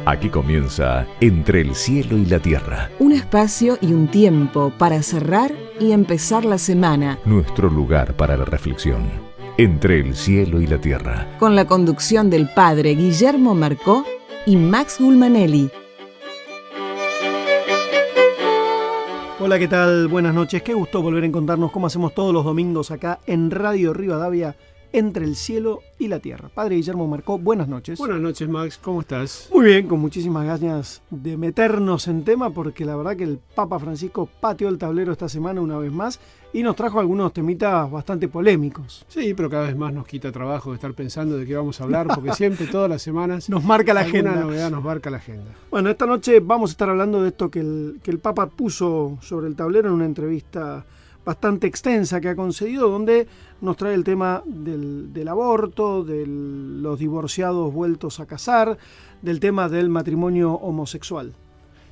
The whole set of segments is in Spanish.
Aquí comienza Entre el cielo y la tierra. Un espacio y un tiempo para cerrar y empezar la semana. Nuestro lugar para la reflexión. Entre el cielo y la tierra. Con la conducción del padre Guillermo Marcó y Max Gulmanelli. Hola, ¿qué tal? Buenas noches. Qué gusto volver a encontrarnos como hacemos todos los domingos acá en Radio Rivadavia, Entre el cielo y la tierra. Padre Guillermo Marcó, buenas noches. Buenas noches, Max. ¿Cómo estás? Muy bien, con muchísimas ganas de meternos en tema, porque la verdad que el Papa Francisco pateó el tablero esta semana una vez más y nos trajo algunos temitas bastante polémicos. Sí, pero cada vez más nos quita trabajo de estar pensando de qué vamos a hablar, porque siempre, todas las semanas, nos marca la agenda. Alguna novedad nos marca la agenda. Bueno, esta noche vamos a estar hablando de esto que el Papa puso sobre el tablero en una entrevista bastante extensa que ha concedido, donde nos trae el tema del aborto, de los divorciados vueltos a casar, del tema del matrimonio homosexual.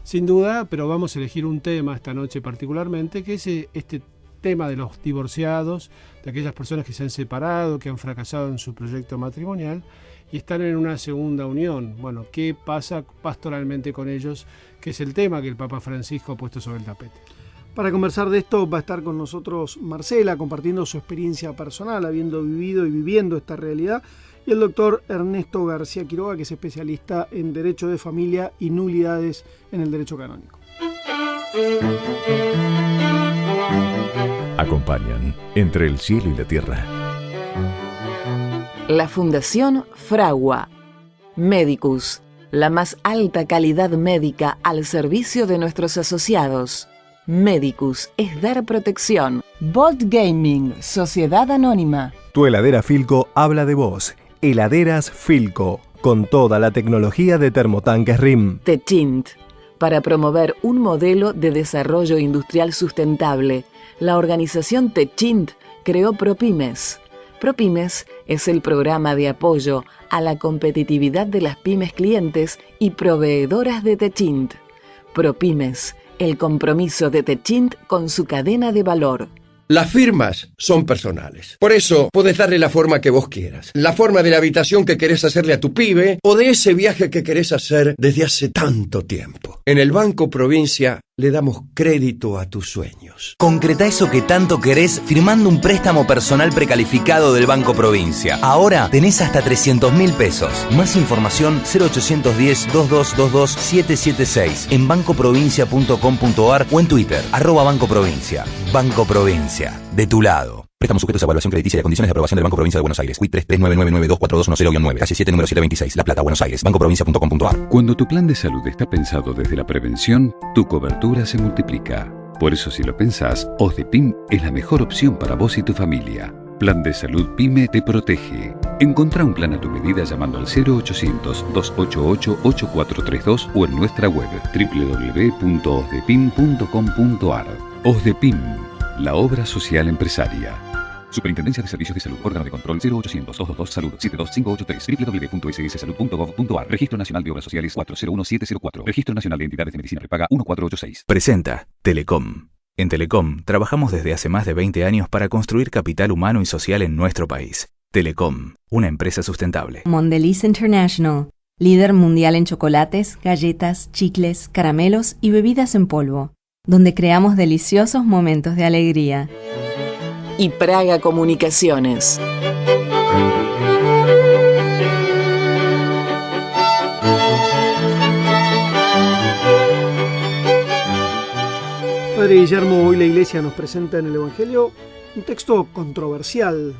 Sin duda, pero vamos a elegir un tema esta noche particularmente, que es este tema de los divorciados, de aquellas personas que se han separado, que han fracasado en su proyecto matrimonial y están en una segunda unión. Bueno, ¿qué pasa pastoralmente con ellos? Que es el tema que el Papa Francisco ha puesto sobre el tapete. Para conversar de esto va a estar con nosotros Marcela, compartiendo su experiencia personal, habiendo vivido y viviendo esta realidad, y el doctor Ernesto García Quiroga, que es especialista en Derecho de Familia y Nulidades en el Derecho Canónico. Acompañan Entre el cielo y la tierra. La Fundación Fragua. Medicus, la más alta calidad médica al servicio de nuestros asociados. Medicus es dar protección. Bolt Gaming, Sociedad Anónima. Tu heladera Filco habla de vos. Heladeras Filco, con toda la tecnología de termotanques RIM. Techint, para promover un modelo de desarrollo industrial sustentable. La organización Techint creó ProPymes. ProPymes es el programa de apoyo a la competitividad de las pymes clientes y proveedoras de Techint. ProPymes, el compromiso de Techint con su cadena de valor. Las firmas son personales. Por eso, podés darle la forma que vos quieras. La forma de la habitación que querés hacerle a tu pibe o de ese viaje que querés hacer desde hace tanto tiempo. En el Banco Provincia le damos crédito a tus sueños. Concreta eso que tanto querés firmando un préstamo personal precalificado del Banco Provincia. Ahora tenés hasta 300.000 pesos. Más información 0810-2222-776 en bancoprovincia.com.ar o en Twitter, @bancoprovincia. Banco Provincia, de tu lado. Préstamos sujetos a evaluación crediticia y a condiciones de aprobación del Banco Provincia de Buenos Aires. CUIT 3399924210-9, calle 7, número 727, La Plata, Buenos Aires. bancoprovincia.com.ar. Cuando tu plan de salud está pensado desde la prevención, tu cobertura se multiplica. Por eso, si lo pensás, OSDEPIM es la mejor opción para vos y tu familia. Plan de Salud PYME te protege. Encontrá un plan a tu medida llamando al 0800-288-8432 o en nuestra web www.osdepim.com.ar. OSDEPIM, la obra social empresaria. Superintendencia de Servicios de Salud, órgano de control 0800-222-SALUD 72583, www.sssalud.gov.ar. Registro Nacional de Obras Sociales 401704. Registro Nacional de Entidades de Medicina Prepaga 1486. Presenta Telecom. En Telecom trabajamos desde hace más de 20 años para construir capital humano y social en nuestro país. Telecom, una empresa sustentable. Mondelez International, líder mundial en chocolates, galletas, chicles, caramelos y bebidas en polvo, donde creamos deliciosos momentos de alegría. Y Praga Comunicaciones. Padre Guillermo, hoy la Iglesia nos presenta en el Evangelio un texto controversial.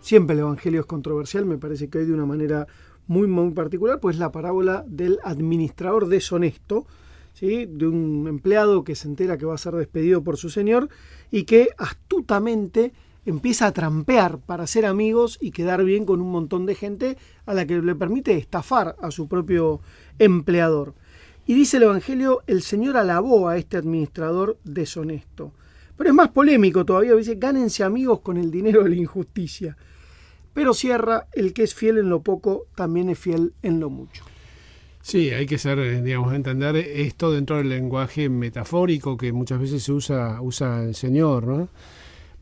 Siempre el Evangelio es controversial, me parece que hoy de una manera muy, muy particular, pues la parábola del administrador deshonesto, ¿sí? De un empleado que se entera que va a ser despedido por su señor y que astutamente empieza a trampear para ser amigos y quedar bien con un montón de gente a la que le permite estafar a su propio empleador. Y dice el Evangelio, el Señor alabó a este administrador deshonesto. Pero es más polémico todavía, dice, gánense amigos con el dinero de la injusticia. Pero cierra, el que es fiel en lo poco, también es fiel en lo mucho. Sí, hay que entender esto dentro del lenguaje metafórico que muchas veces se usa el Señor, ¿no?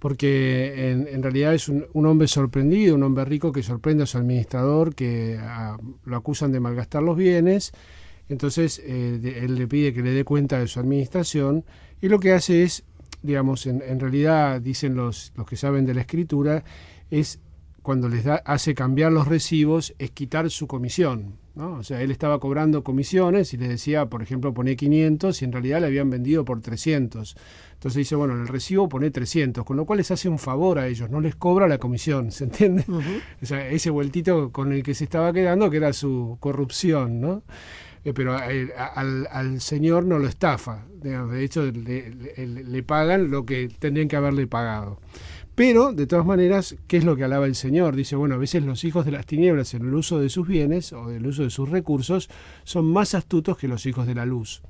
porque en realidad es un hombre sorprendido, un hombre rico que sorprende a su administrador, que lo acusan de malgastar los bienes. Entonces él le pide que le dé cuenta de su administración, y lo que hace es, digamos, en realidad dicen los que saben de la escritura, es cuando hace cambiar los recibos, es quitar su comisión, ¿no? O sea, él estaba cobrando comisiones y les decía, por ejemplo, poné 500 y en realidad le habían vendido por 300. Entonces dice, bueno, en el recibo poné 300, con lo cual les hace un favor a ellos, no les cobra la comisión, ¿se entiende? Uh-huh. O sea, ese vueltito con el que se estaba quedando, que era su corrupción, ¿no? Pero al señor no lo estafa, digamos, de hecho le pagan lo que tendrían que haberle pagado. Pero, de todas maneras, ¿qué es lo que alaba el Señor? Dice, bueno, a veces los hijos de las tinieblas en el uso de sus bienes o del uso de sus recursos son más astutos que los hijos de la luz.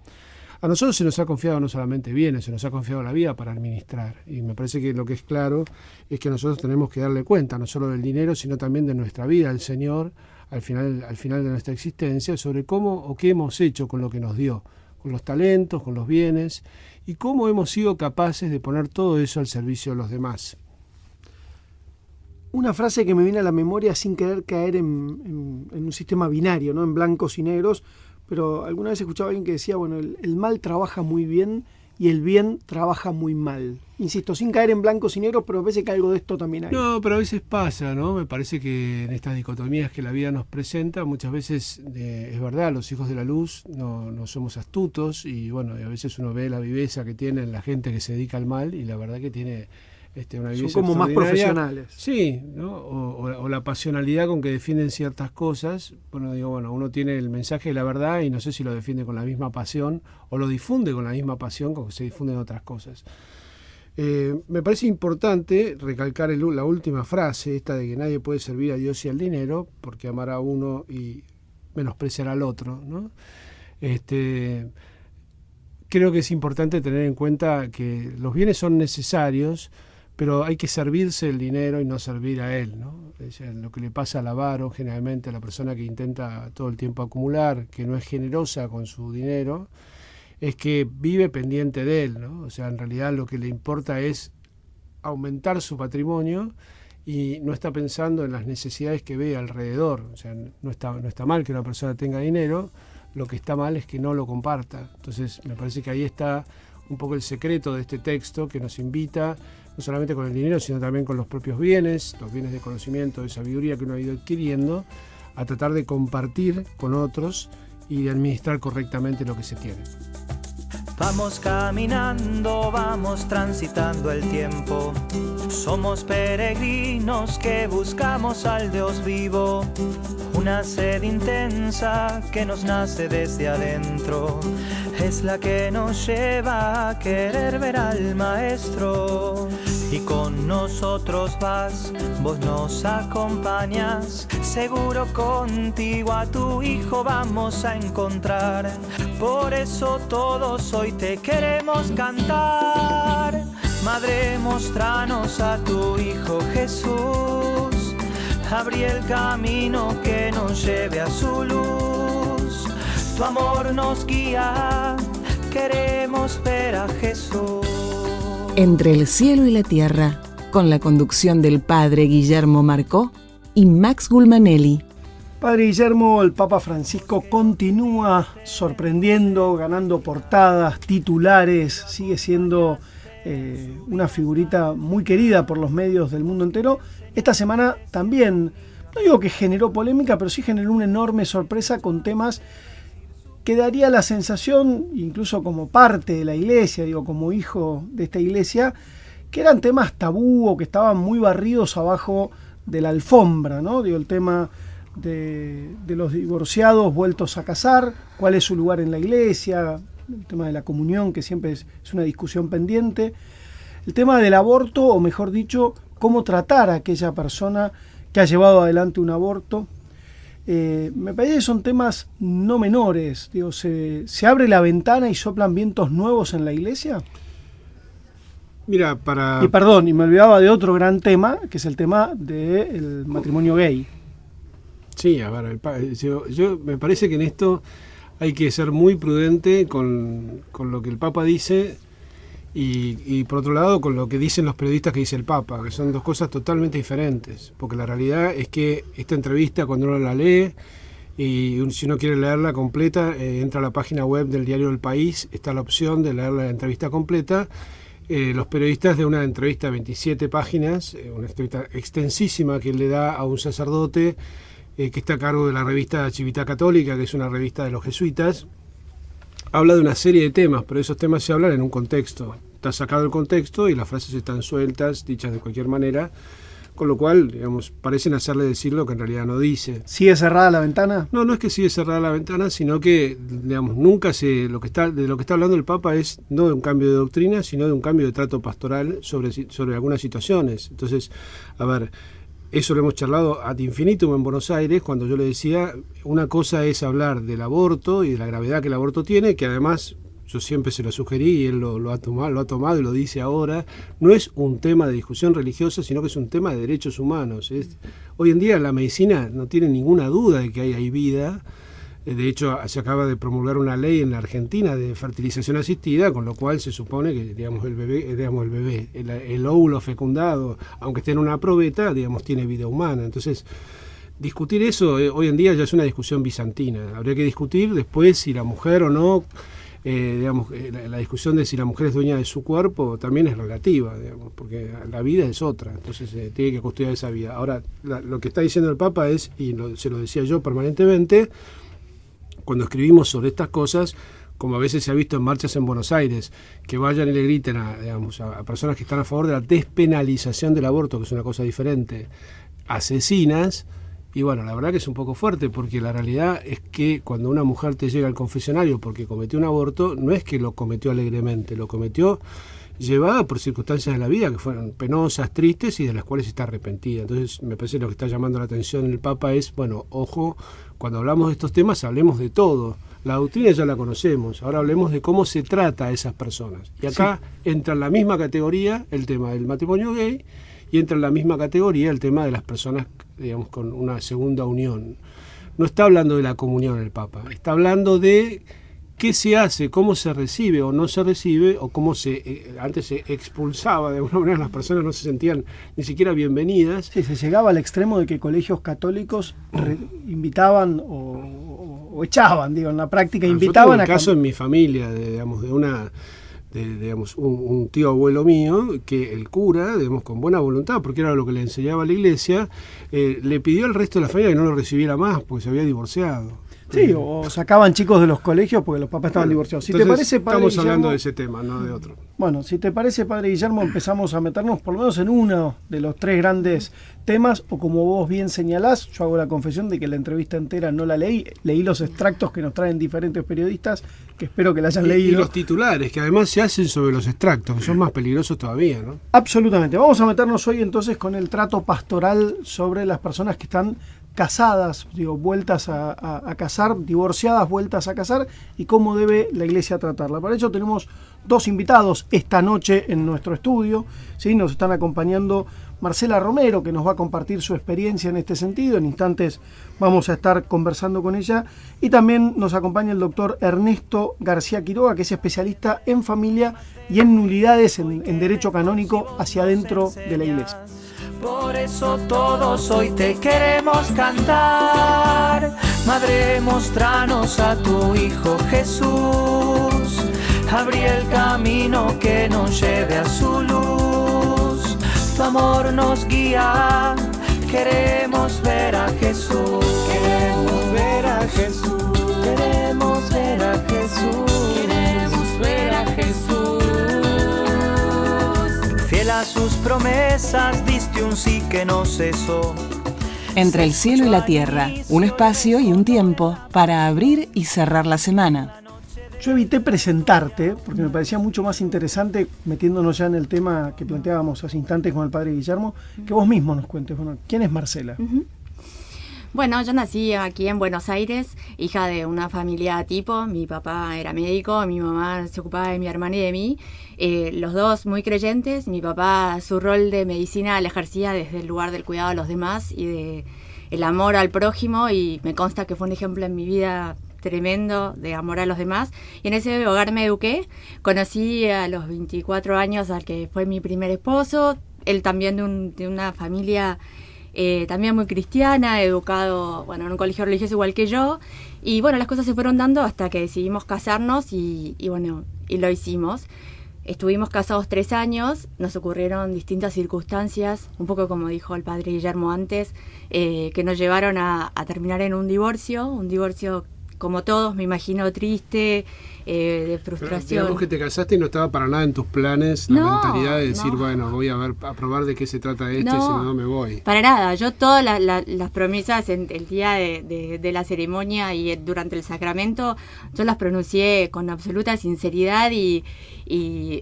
A nosotros se nos ha confiado no solamente bienes, se nos ha confiado la vida para administrar. Y me parece que lo que es claro es que nosotros tenemos que darle cuenta, no solo del dinero, sino también de nuestra vida al Señor, al final de nuestra existencia, sobre cómo o qué hemos hecho con lo que nos dio, con los talentos, con los bienes, y cómo hemos sido capaces de poner todo eso al servicio de los demás. Una frase que me viene a la memoria sin querer caer en un sistema binario, ¿no? En blancos y negros, pero alguna vez escuchaba a alguien que decía, bueno, el mal trabaja muy bien y el bien trabaja muy mal. Insisto, sin caer en blancos y negros, pero a veces que algo de esto también hay. No, pero a veces pasa, ¿no? Me parece que en estas dicotomías que la vida nos presenta, muchas veces es verdad, los hijos de la luz no somos astutos, y bueno, a veces uno ve la viveza que tienen la gente que se dedica al mal, y la verdad que tiene... Son como más profesionales. Sí, ¿no? O la pasionalidad con que defienden ciertas cosas. Bueno, uno tiene el mensaje de la verdad y no sé si lo defiende con la misma pasión o lo difunde con la misma pasión con que se difunden otras cosas. Me parece importante recalcar la última frase, esta de que nadie puede servir a Dios y al dinero, porque amará a uno y menospreciará al otro, ¿no? Creo que es importante tener en cuenta que los bienes son necesarios, pero hay que servirse el dinero y no servir a él, ¿no? Lo que le pasa al avaro, generalmente a la persona que intenta todo el tiempo acumular, que no es generosa con su dinero, es que vive pendiente de él, ¿no? O sea, en realidad lo que le importa es aumentar su patrimonio y no está pensando en las necesidades que ve alrededor. O sea, no está mal que una persona tenga dinero, lo que está mal es que no lo comparta. Entonces, me parece que ahí está un poco el secreto de este texto, que nos invita, no solamente con el dinero, sino también con los propios bienes, los bienes de conocimiento, de sabiduría que uno ha ido adquiriendo, a tratar de compartir con otros y de administrar correctamente lo que se tiene. Vamos caminando, vamos transitando el tiempo. Somos peregrinos que buscamos al Dios vivo. Una sed intensa que nos nace desde adentro es la que nos lleva a querer ver al Maestro. Y con nosotros vas, vos nos acompañas. Seguro contigo a tu Hijo vamos a encontrar. Por eso todos hoy te queremos cantar. Madre, mostranos a tu Hijo Jesús. Abrí el camino que nos lleve a su luz. Tu amor nos guía, queremos ver a Jesús. Entre el cielo y la tierra, con la conducción del padre Guillermo Marcó y Max Gulmanelli. Padre Guillermo, el Papa Francisco continúa sorprendiendo, ganando portadas, titulares, sigue siendo una figurita muy querida por los medios del mundo entero. Esta semana también, no digo que generó polémica, pero sí generó una enorme sorpresa con temas que daría la sensación, incluso como parte de la iglesia, digo, como hijo de esta iglesia, que eran temas tabú o que estaban muy barridos abajo de la alfombra, ¿no? Digo, el tema de los divorciados vueltos a casar, cuál es su lugar en la iglesia, el tema de la comunión, que siempre es una discusión pendiente, el tema del aborto, o mejor dicho, cómo tratar a aquella persona que ha llevado adelante un aborto. Me parece que son temas no menores. Digo, ¿se abre la ventana y soplan vientos nuevos en la iglesia? Mira, Y me olvidaba de otro gran tema, que es el tema del matrimonio gay. Sí, a ver, yo me parece que en esto hay que ser muy prudente con lo que el Papa dice Y por otro lado, con lo que dicen los periodistas que dice el Papa, que son dos cosas totalmente diferentes, porque la realidad es que esta entrevista, cuando uno la lee, y si uno quiere leerla completa, entra a la página web del diario El País, está la opción de leer la entrevista completa. Los periodistas de una entrevista de 27 páginas, una entrevista extensísima que él le da a un sacerdote que está a cargo de la revista Civiltà Católica, que es una revista de los jesuitas, habla de una serie de temas, pero esos temas se hablan en un contexto. Está sacado el contexto y las frases están sueltas, dichas de cualquier manera, con lo cual, digamos, parecen hacerle decir lo que en realidad no dice. ¿Sigue cerrada la ventana? No, no es que sigue cerrada la ventana, sino que, digamos, nunca de lo que está hablando el Papa es no de un cambio de doctrina, sino de un cambio de trato pastoral sobre algunas situaciones. Entonces, a ver, eso lo hemos charlado ad infinitum en Buenos Aires, cuando yo le decía, una cosa es hablar del aborto y de la gravedad que el aborto tiene, que además yo siempre se lo sugerí y él lo ha tomado y lo dice ahora, no es un tema de discusión religiosa, sino que es un tema de derechos humanos. Hoy en día la medicina no tiene ninguna duda de que hay vida. De hecho, se acaba de promulgar una ley en la Argentina de fertilización asistida, con lo cual se supone que, digamos, el óvulo fecundado, aunque esté en una probeta, digamos, tiene vida humana. Entonces, discutir eso hoy en día ya es una discusión bizantina. Habría que discutir después si la mujer o no, la discusión de si la mujer es dueña de su cuerpo también es relativa, digamos, porque la vida es otra, entonces tiene que custodiar esa vida. Ahora, lo que está diciendo el Papa es, y se lo decía yo permanentemente, cuando escribimos sobre estas cosas, como a veces se ha visto en marchas en Buenos Aires, que vayan y le griten a personas que están a favor de la despenalización del aborto, que es una cosa diferente, asesinas. Y bueno, la verdad que es un poco fuerte, porque la realidad es que cuando una mujer te llega al confesionario porque cometió un aborto, no es que lo cometió alegremente, lo cometió llevada por circunstancias de la vida que fueron penosas, tristes y de las cuales está arrepentida. Entonces me parece que lo que está llamando la atención el Papa es, bueno, ojo, cuando hablamos de estos temas hablemos de todo. La doctrina ya la conocemos, ahora hablemos de cómo se trata a esas personas. Y acá entra en la misma categoría el tema del matrimonio gay, y entra en la misma categoría el tema de las personas, digamos, con una segunda unión. No está hablando de la comunión el Papa, está hablando de qué se hace, cómo se recibe o no se recibe, o cómo antes se expulsaba, de alguna manera las personas no se sentían ni siquiera bienvenidas. Sí, se llegaba al extremo de que colegios católicos invitaban o echaban, digo, en la práctica invitaban a... Un caso en mi familia, de un tío abuelo mío, que el cura, digamos, con buena voluntad, porque era lo que le enseñaba la iglesia, le pidió al resto de la familia que no lo recibiera más porque se había divorciado. Sí, o sacaban chicos de los colegios porque los papás estaban divorciados. Si entonces, te parece, padre estamos Guillermo, hablando de ese tema, no de otro. Bueno, si te parece, padre Guillermo, empezamos a meternos por lo menos en uno de los tres grandes temas, o como vos bien señalás, yo hago la confesión de que la entrevista entera no la leí los extractos que nos traen diferentes periodistas, que espero que la hayan leído. Y los titulares, que además se hacen sobre los extractos, que son más peligrosos todavía, ¿no? Absolutamente. Vamos a meternos hoy entonces con el trato pastoral sobre las personas que están casadas, vueltas a casar, divorciadas, vueltas a casar, y cómo debe la iglesia tratarla. Para ello tenemos dos invitados esta noche en nuestro estudio, ¿sí? Nos están acompañando Marcela Romero, que nos va a compartir su experiencia en este sentido. En instantes vamos a estar conversando con ella. Y también nos acompaña el doctor Ernesto García Quiroga, que es especialista en familia y en nulidades en derecho canónico hacia adentro de la iglesia. Por eso todos hoy te queremos cantar. Madre, mostranos a tu Hijo Jesús. Abrí el camino que nos lleve a su luz. Tu amor nos guía. Queremos ver a Jesús. Queremos ver a Jesús. Queremos ver a Jesús. Queremos ver a Jesús. Fiel a sus promesas, diste un sí que no cesó. Entre el cielo y la tierra, un espacio y un tiempo para abrir y cerrar la semana. Yo evité presentarte porque me parecía mucho más interesante, metiéndonos ya en el tema que planteábamos hace instantes con el padre Guillermo, que vos mismo nos cuentes. Bueno, ¿quién es Marcela? Bueno, yo nací aquí en Buenos Aires, hija de una familia tipo. Mi papá era médico, mi mamá se ocupaba de mi hermana y de mí. Los dos muy creyentes. Mi papá su rol de medicina lo ejercía desde el lugar del cuidado a los demás y de el amor al prójimo, y me consta que fue un ejemplo en mi vida tremendo de amor a los demás, y en ese hogar me eduqué. Conocí a los 24 años al que fue mi primer esposo, él también de una familia también muy cristiana, educado, bueno, en un colegio religioso igual que yo, y bueno, las cosas se fueron dando hasta que decidimos casarnos y bueno, y lo hicimos. Estuvimos casados 3 años, nos ocurrieron distintas circunstancias, un poco como dijo el padre Guillermo antes, que nos llevaron a terminar en un divorcio como todos, me imagino, triste, de frustración. Pero digamos que te casaste y no estaba para nada en tus planes la mentalidad de decir, bueno, voy a probar de qué se trata esto, y si no me voy. Para nada, yo todas las promesas el día de la ceremonia y durante el sacramento, yo las pronuncié con absoluta sinceridad y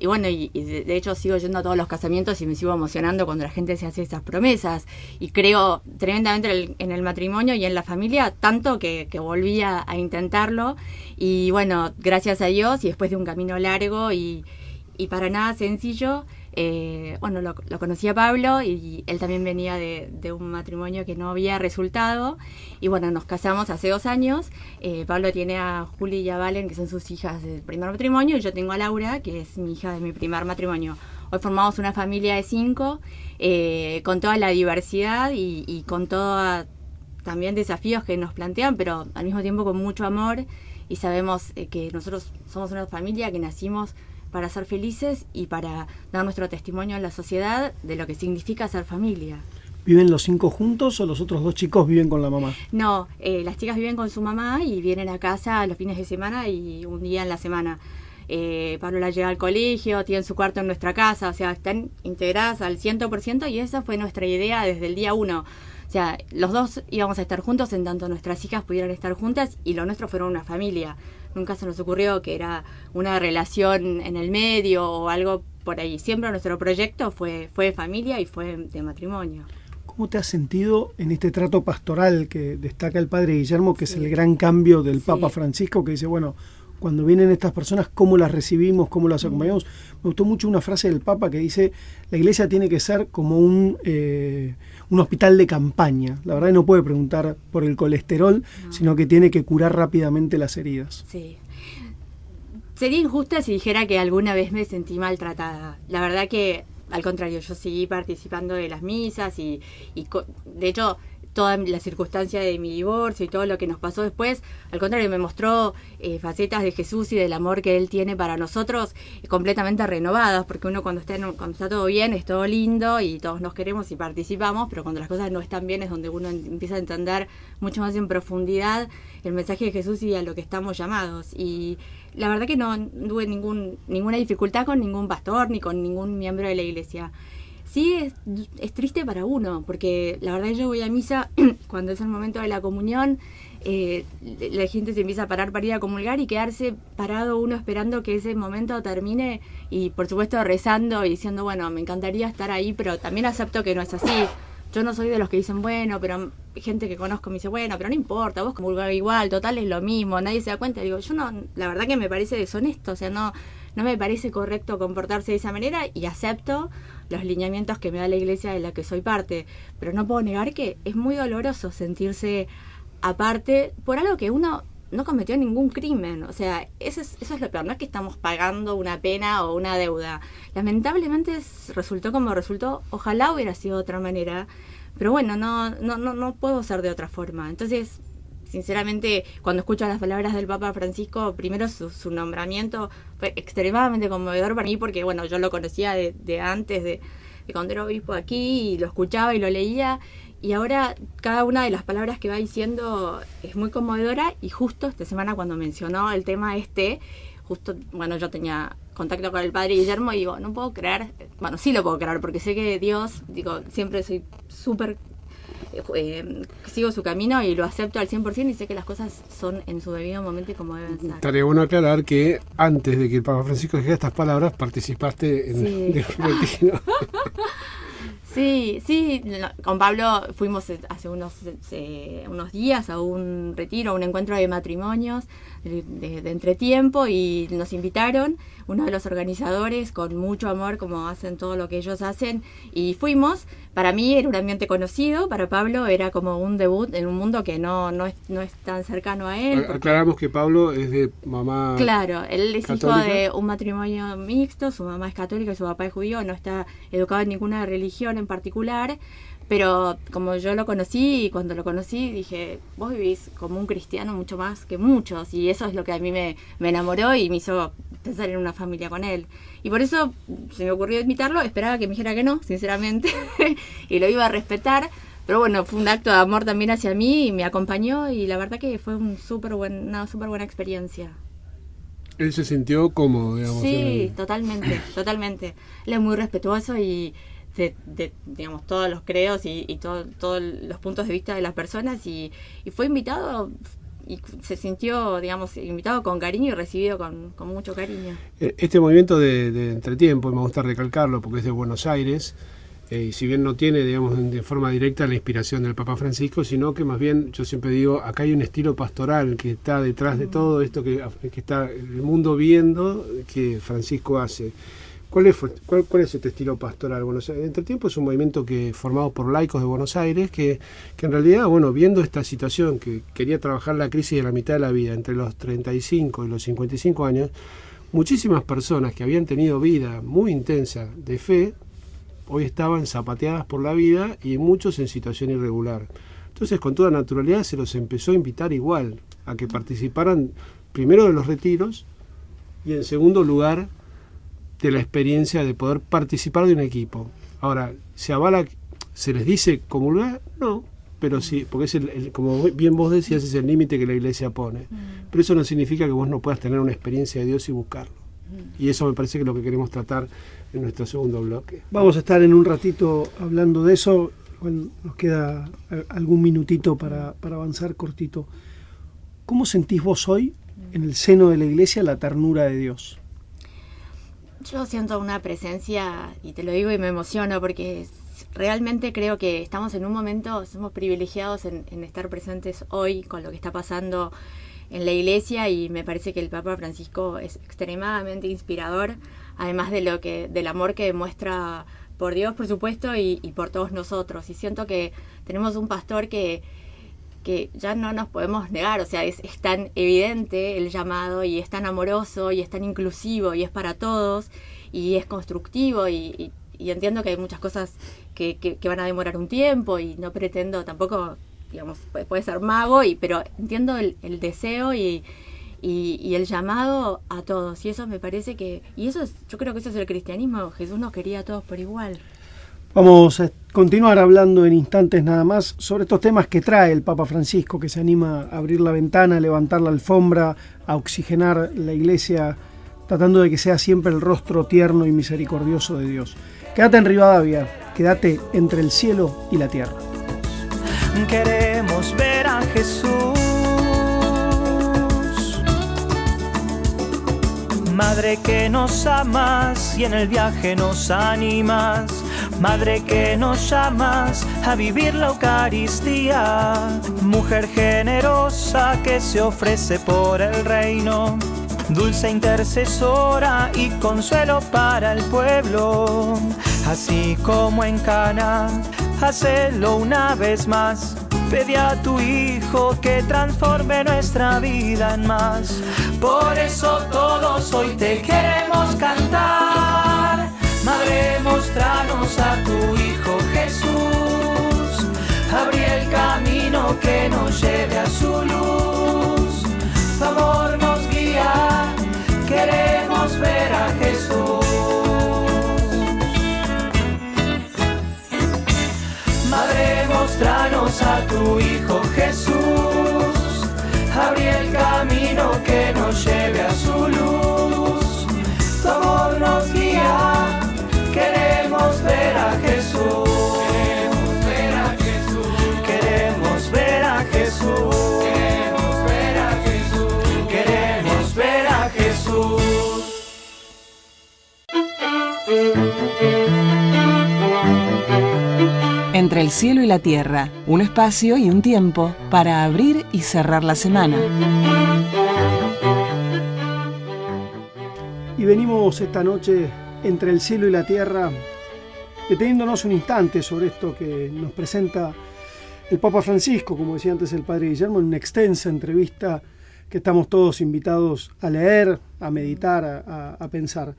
bueno, y de hecho sigo yendo a todos los casamientos y me sigo emocionando cuando la gente se hace esas promesas, y creo tremendamente en el matrimonio y en la familia, tanto que volví a intentarlo, y bueno, gracias a Dios, y después de un camino largo y para nada sencillo, bueno, lo conocí a Pablo, y él también venía de un matrimonio que no había resultado, y bueno, nos casamos hace 2 años. Pablo tiene a Juli y a Valen, que son sus hijas del primer matrimonio, y yo tengo a Laura, que es mi hija de mi primer matrimonio. Hoy formamos una familia de 5, con toda la diversidad y con toda también desafíos que nos plantean, pero al mismo tiempo con mucho amor, y sabemos que nosotros somos una familia que nacimos para ser felices y para dar nuestro testimonio en la sociedad de lo que significa ser familia. ¿Viven los 5 juntos o los otros 2 chicos viven con la mamá? No, las chicas viven con su mamá y vienen a casa los fines de semana y un día en la semana. Pablo la lleva al colegio, tienen su cuarto en nuestra casa, o sea, están integradas al 100%, y esa fue nuestra idea desde el día 1. O sea, los 2 íbamos a estar juntos en tanto nuestras hijas pudieran estar juntas, y lo nuestro fueron una familia. Nunca se nos ocurrió que era una relación en el medio o algo por ahí. Siempre nuestro proyecto fue de familia y fue de matrimonio. ¿Cómo te has sentido en este trato pastoral que destaca el padre Guillermo, que es el gran cambio del Papa Francisco, que dice, bueno, cuando vienen estas personas, ¿cómo las recibimos? ¿Cómo las acompañamos? Me gustó mucho una frase del Papa que dice, la iglesia tiene que ser como un hospital de campaña. La verdad, no puede preguntar por el colesterol, sino que tiene que curar rápidamente las heridas. Sí. Sería injusta si dijera que alguna vez me sentí maltratada. La verdad que, al contrario, yo seguí participando de las misas y de hecho, toda la circunstancia de mi divorcio y todo lo que nos pasó después, al contrario, me mostró facetas de Jesús y del amor que Él tiene para nosotros completamente renovadas, porque uno cuando está todo bien es todo lindo y todos nos queremos y participamos, pero cuando las cosas no están bien es donde uno empieza a entender mucho más en profundidad el mensaje de Jesús y a lo que estamos llamados. Y la verdad que no tuve ninguna dificultad con ningún pastor ni con ningún miembro de la iglesia. Sí, es triste para uno, porque la verdad yo voy a misa cuando es el momento de la comunión, la gente se empieza a parar para ir a comulgar y quedarse parado uno esperando que ese momento termine y por supuesto rezando y diciendo, bueno, me encantaría estar ahí, pero también acepto que no es así. Yo no soy de los que dicen, bueno, pero gente que conozco me dice, bueno, pero no importa, vos comulgar igual, total es lo mismo, nadie se da cuenta. Digo, yo no, la verdad que me parece deshonesto, o sea, no me parece correcto comportarse de esa manera y acepto los lineamientos que me da la iglesia de la que soy parte, pero no puedo negar que es muy doloroso sentirse aparte por algo que uno no cometió ningún crimen. O sea, eso es lo peor, no es que estamos pagando una pena o una deuda. Lamentablemente resultó como resultó, ojalá hubiera sido de otra manera, pero bueno, no puedo ser de otra forma. Entonces, sinceramente, cuando escucho las palabras del Papa Francisco, primero su nombramiento fue extremadamente conmovedor para mí, porque bueno, yo lo conocía de antes, de cuando era obispo aquí, y lo escuchaba y lo leía, y ahora cada una de las palabras que va diciendo es muy conmovedora. Y justo esta semana cuando mencionó el tema justo, bueno, yo tenía contacto con el padre Guillermo y digo, no puedo creer, bueno, sí lo puedo creer, porque sé que Dios, digo, siempre soy súper sigo su camino y lo acepto al 100% y sé que las cosas son en su debido momento y como deben ser. Estaría bueno aclarar que antes de que el Papa Francisco dijera estas palabras participaste en el retiro. Sí, con Pablo fuimos hace unos días a un retiro, a un encuentro de matrimonios de entretiempo, y nos invitaron, uno de los organizadores, con mucho amor, como hacen todo lo que ellos hacen, y fuimos. Para mí era un ambiente conocido, para Pablo era como un debut en un mundo que no es tan cercano a él. Aclaramos que Pablo es de mamá. Claro, él es católica. hijo de un matrimonio mixto, su mamá es católica y su papá es judío, no está educado en ninguna religión en particular, pero como yo lo conocí, y cuando lo conocí dije, vos vivís como un cristiano mucho más que muchos, y eso es lo que a mí me enamoró y me hizo pensar en una familia con él. Y por eso se me ocurrió invitarlo, esperaba que me dijera que no, sinceramente, y lo iba a respetar, pero bueno, fue un acto de amor también hacia mí, y me acompañó, y la verdad que fue una súper buena experiencia. Él se sintió cómodo, digamos. Sí, totalmente. Él es muy respetuoso y de digamos, todos los credos y todos los puntos de vista de las personas, y fue invitado y se sintió, digamos, invitado con cariño y recibido con mucho cariño. Este movimiento de entretiempo, me gusta recalcarlo porque es de Buenos Aires, y si bien no tiene, digamos, de forma directa la inspiración del Papa Francisco, sino que más bien, yo siempre digo, acá hay un estilo pastoral que está detrás de todo esto que está el mundo viendo, que Francisco hace. ¿Cuál es este estilo pastoral? Bueno, Entretiempo es un movimiento formado por laicos de Buenos Aires que en realidad, bueno, viendo esta situación, que quería trabajar la crisis de la mitad de la vida, entre los 35 y los 55 años, muchísimas personas que habían tenido vida muy intensa de fe, hoy estaban zapateadas por la vida, y muchos en situación irregular. Entonces, con toda naturalidad, se los empezó a invitar igual a que participaran primero de los retiros y en segundo lugar de la experiencia de poder participar de un equipo. Ahora, ¿se les dice comulgar? No, pero sí, porque es como bien vos decías, es el límite que la Iglesia pone. Pero eso no significa que vos no puedas tener una experiencia de Dios y buscarlo. Y eso me parece que es lo que queremos tratar en nuestro segundo bloque. Vamos a estar en un ratito hablando de eso. Bueno, nos queda algún minutito para avanzar cortito. ¿Cómo sentís vos hoy, en el seno de la Iglesia, la ternura de Dios? Yo siento una presencia, y te lo digo y me emociono, porque realmente creo que estamos en un momento, somos privilegiados en estar presentes hoy con lo que está pasando en la Iglesia, y me parece que el Papa Francisco es extremadamente inspirador, además del amor que demuestra por Dios, por supuesto, y por todos nosotros. Y siento que tenemos un pastor que ya no nos podemos negar, o sea, es tan evidente el llamado, y es tan amoroso, y es tan inclusivo, y es para todos, y es constructivo, y entiendo que hay muchas cosas que van a demorar un tiempo, y no pretendo tampoco, digamos, puede ser mago, pero entiendo el deseo y el llamado a todos, y eso me parece que, yo creo que eso es el cristianismo. Jesús nos quería a todos por igual. Vamos a continuar hablando en instantes nada más sobre estos temas que trae el Papa Francisco, que se anima a abrir la ventana, a levantar la alfombra, a oxigenar la Iglesia, tratando de que sea siempre el rostro tierno y misericordioso de Dios. Quédate en Rivadavia, quédate entre el cielo y la tierra. Queremos ver a Jesús, Madre que nos amas y en el viaje nos animas, Madre que nos llamas a vivir la Eucaristía, mujer generosa que se ofrece por el reino, dulce intercesora y consuelo para el pueblo, así como en Cana, hacelo una vez más. Pedí a tu Hijo que transforme nuestra vida en más. Por eso todos hoy te queremos cantar. Madre, mostranos a tu Hijo Jesús. Abrí el camino que nos lleve a su luz. Tu amor nos guía, queremos ver a Jesús. Madre, mostranos a tu Hijo Jesús. Abrí el camino que nos lleve a su luz. Tu amor nos guía, queremos ver a Jesús. Queremos ver a Jesús. Queremos ver a Jesús. Queremos ver a Jesús. Queremos ver a Jesús. el cielo y la tierra, un espacio y un tiempo para abrir y cerrar la semana. Y venimos esta noche entre el cielo y la tierra, deteniéndonos un instante sobre esto que nos presenta el Papa Francisco, como decía antes el Padre Guillermo, en una extensa entrevista que estamos todos invitados a leer, a meditar, a pensar.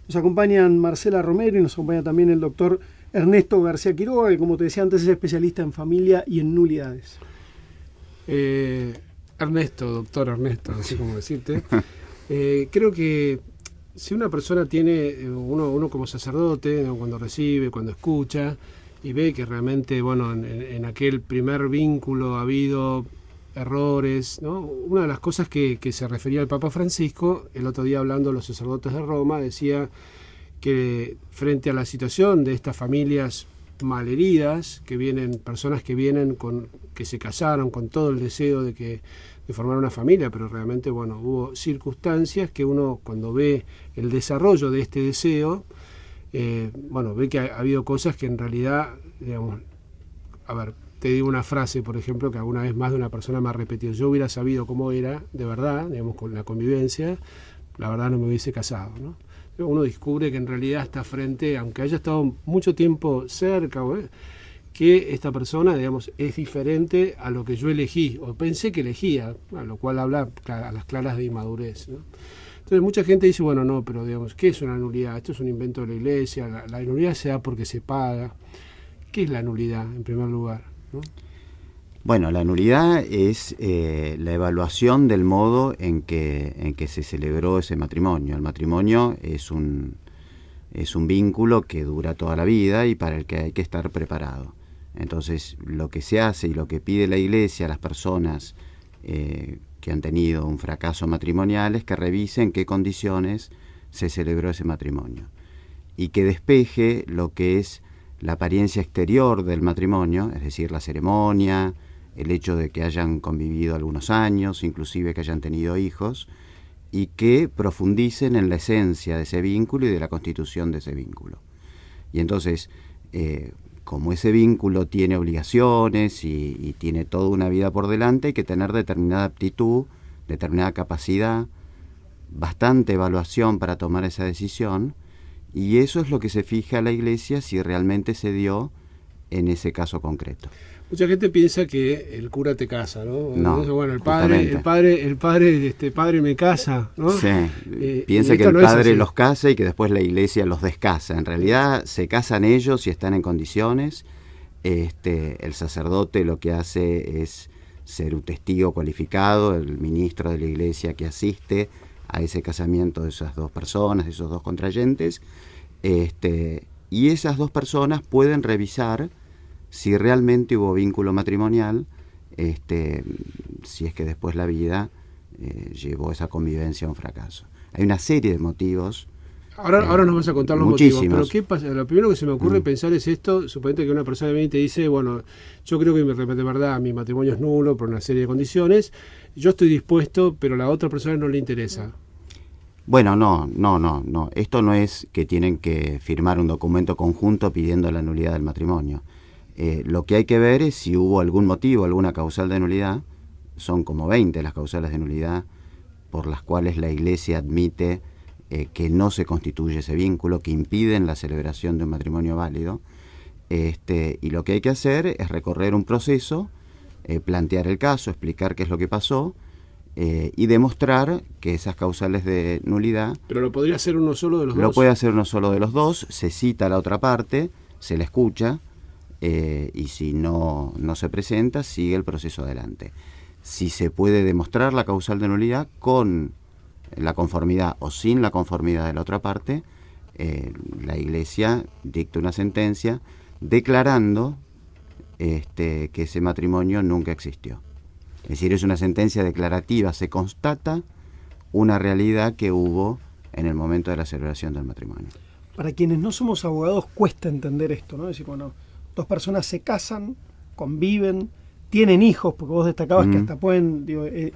Nos acompañan Marcela Romero y nos acompaña también el doctor Ernesto García Quiroga, que como te decía antes es especialista en familia y en nulidades. Doctor Ernesto, no sé cómo decirte. Creo que si una persona tiene, uno como sacerdote, ¿no?, cuando recibe, cuando escucha y ve que realmente, bueno, en aquel primer vínculo ha habido errores, ¿no? Una de las cosas que se refería al Papa Francisco, el otro día hablando de los sacerdotes de Roma, decía que frente a la situación de estas familias malheridas, que vienen, personas que vienen que se casaron con todo el deseo de formar una familia, pero realmente, bueno, hubo circunstancias que uno, cuando ve el desarrollo de este deseo, ve que ha habido cosas que en realidad, digamos, a ver, te digo una frase, por ejemplo, que alguna vez más de una persona me ha repetido: yo hubiera sabido cómo era, de verdad, digamos, con la convivencia, la verdad no me hubiese casado, ¿no? Pero uno descubre que en realidad está frente, aunque haya estado mucho tiempo cerca, que esta persona, digamos, es diferente a lo que yo elegí, o pensé que elegía, a lo cual habla a las claras de inmadurez, ¿no? Entonces mucha gente dice, bueno, no, pero digamos, ¿qué es una nulidad? Esto es un invento de la Iglesia, la nulidad se da porque se paga. ¿Qué es la nulidad, en primer lugar, ¿no? Bueno, la nulidad es la evaluación del modo en que se celebró ese matrimonio. El matrimonio es un vínculo que dura toda la vida y para el que hay que estar preparado. Entonces, lo que se hace y lo que pide la Iglesia a las personas que han tenido un fracaso matrimonial es que revisen qué condiciones se celebró ese matrimonio y que despeje lo que es la apariencia exterior del matrimonio, es decir, la ceremonia, el hecho de que hayan convivido algunos años, inclusive que hayan tenido hijos, y que profundicen en la esencia de ese vínculo y de la constitución de ese vínculo. Y entonces, como ese vínculo tiene obligaciones y tiene toda una vida por delante, hay que tener determinada aptitud, determinada capacidad, bastante evaluación para tomar esa decisión, y eso es lo que se fija la Iglesia si realmente se dio en ese caso concreto. Mucha gente piensa que el cura te casa, ¿no? No, entonces, bueno, el padre me casa, ¿no? Sí, piensa que el padre los casa y que después la Iglesia los descasa. En realidad se casan ellos y están en condiciones. El sacerdote lo que hace es ser un testigo cualificado, el ministro de la Iglesia que asiste a ese casamiento de esas dos personas, de esos dos contrayentes, y esas dos personas pueden revisar si realmente hubo vínculo matrimonial, si es que después la vida llevó esa convivencia a un fracaso. Hay una serie de motivos. Ahora nos vas a contar los muchísimos motivos, pero ¿qué pasa? Lo primero que se me ocurre pensar es esto: suponete que una persona viene y te dice, bueno, yo creo que de verdad mi matrimonio es nulo por una serie de condiciones, yo estoy dispuesto, pero a la otra persona no le interesa. Bueno, no. Esto no es que tienen que firmar un documento conjunto pidiendo la nulidad del matrimonio. Lo que hay que ver es si hubo algún motivo, alguna causal de nulidad. Son como 20 las causales de nulidad por las cuales la Iglesia admite que no se constituye ese vínculo, que impiden la celebración de un matrimonio válido. Y lo que hay que hacer es recorrer un proceso, plantear el caso, explicar qué es lo que pasó, y demostrar que esas causales de nulidad... ¿Pero lo podría hacer uno solo de los dos? Lo puede hacer uno solo de los dos, se cita a la otra parte, se le escucha, y si no se presenta, sigue el proceso adelante. Si se puede demostrar la causal de nulidad con la conformidad o sin la conformidad de la otra parte, la Iglesia dicta una sentencia declarando que ese matrimonio nunca existió. Es decir, es una sentencia declarativa, se constata una realidad que hubo en el momento de la celebración del matrimonio. Para quienes no somos abogados cuesta entender esto, ¿no? Es decir, bueno, dos personas se casan, conviven, tienen hijos, porque vos destacabas que hasta pueden,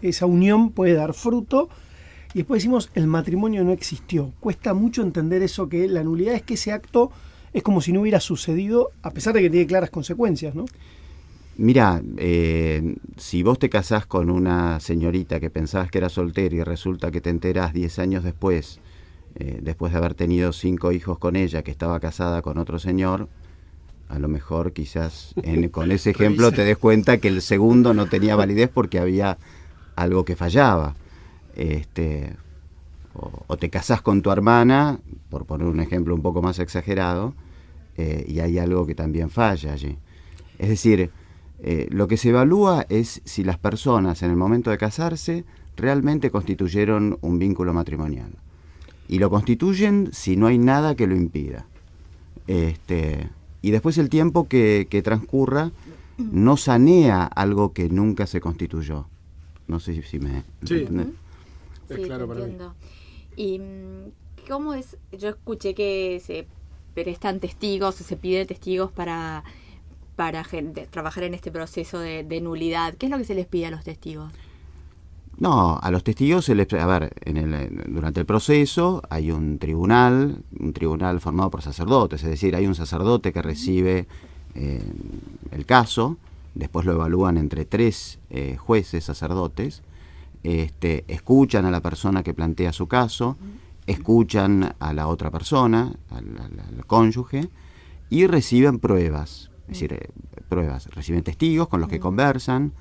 esa unión puede dar fruto, y después decimos el matrimonio no existió. Cuesta mucho entender eso, que la nulidad es que ese acto es como si no hubiera sucedido, a pesar de que tiene claras consecuencias, ¿no? Mira, si vos te casás con una señorita que pensabas que era soltera y resulta que te enterás 10 años después, después de haber tenido 5 hijos con ella, que estaba casada con otro señor, a lo mejor quizás con ese ejemplo te des cuenta que el segundo no tenía validez porque había algo que fallaba. O te casás con tu hermana, por poner un ejemplo un poco más exagerado, y hay algo que también falla allí. Es decir, lo que se evalúa es si las personas en el momento de casarse realmente constituyeron un vínculo matrimonial. Y lo constituyen si no hay nada que lo impida. Y después el tiempo que transcurra no sanea algo que nunca se constituyó. No sé si me... Sí, es claro para mí. ¿Y cómo es? Yo escuché que se prestan testigos, se piden testigos para trabajar en este proceso de nulidad. ¿Qué es lo que se les pide a los testigos? No, a los testigos se les... A ver, durante el proceso hay un tribunal formado por sacerdotes, es decir, hay un sacerdote que recibe el caso, después lo evalúan entre 3 jueces sacerdotes, escuchan a la persona que plantea su caso, escuchan a la otra persona, al cónyuge, y reciben pruebas. Es decir, reciben testigos con los que conversan,